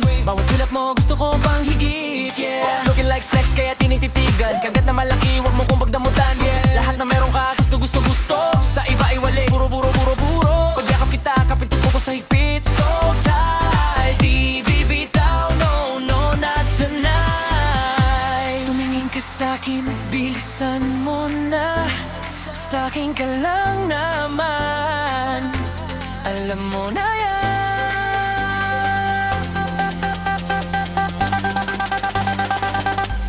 lang. Bawat sulat mo gusto ko pang higit, yeah. Looking like snacks kaya tinititigan. Kagat na malaki, wag mo kong pagdamutan, yeah. Lahat na meron ka, gusto sa iba ay wali. Puro pagyakap kita, kapitin ko sa higpit. So tight, di bibitaw, no, not tonight. Tumingin ka sa'kin, bilisan mo na. Sa'kin ka lang naman, alam mo na yan.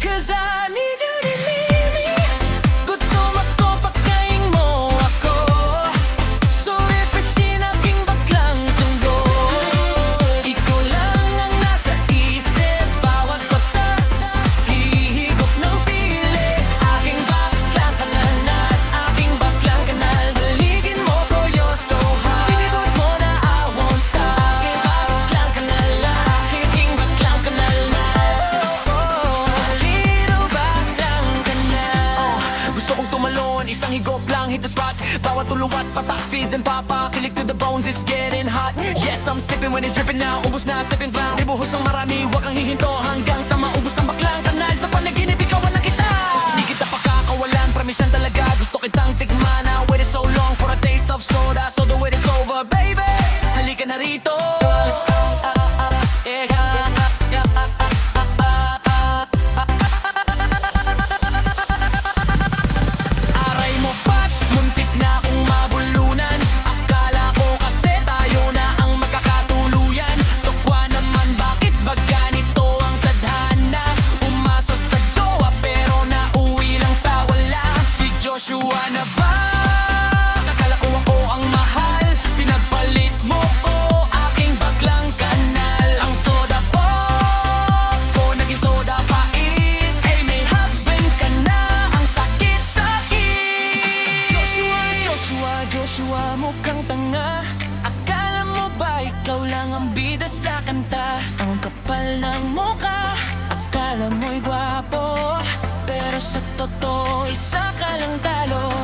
Cause I need you to leave me. Gutom ako, pagkain mo ako. So refreshing aking baklang tunggo. Ikaw lang ang nasa isip, bawat bata hihigop ng pili. Aking baklang kanal na, aking baklang kanal. Baligin mo ko, you're so high. Pinibos mo na I won't stop. Aking baklang kanal na, aking baklang kanal na. Little baklang kanal. Gusto kong tumalon, isang higop lang, hit the spot. Bawat tuluwat, patak, fizz and papa. Kilig to the bones, it's getting hot. Yes, I'm sipping when it's dripping now. Ubus na, sipping blank. Ibuhos ng marami, wag kang hihinto hanggang sa maubos ang baklang kanal. Sa panaginip, ikawan na kita. Di kita pakakawalan, promise yan talaga. Gusto kitang tikman, I waited so long for a taste of soda. So the wait is over, baby. Halika na rito. Aray mo pat, muntik na akong mabulunan. Akala ko kasi tayo na ang magkakatuluyan. Tokwa naman, bakit ba ganito ang tadhana? Umasa sa jowa pero nauwi lang sa wala. Si Joshua na ba? Akala ko ako ang mahal. Pinagpalit mo ko, aking baklang kanal. Ang soda pop ko naging soda pait. Hey, may husband ka na, ang sakit-sakit. Joshua, mukhang tanga. Akala mo ba ikaw lang ang bida sa kanta? Ang kapal ng mukha, akala mo'y gwapo. Pero sa totoo, isa ka lang talo.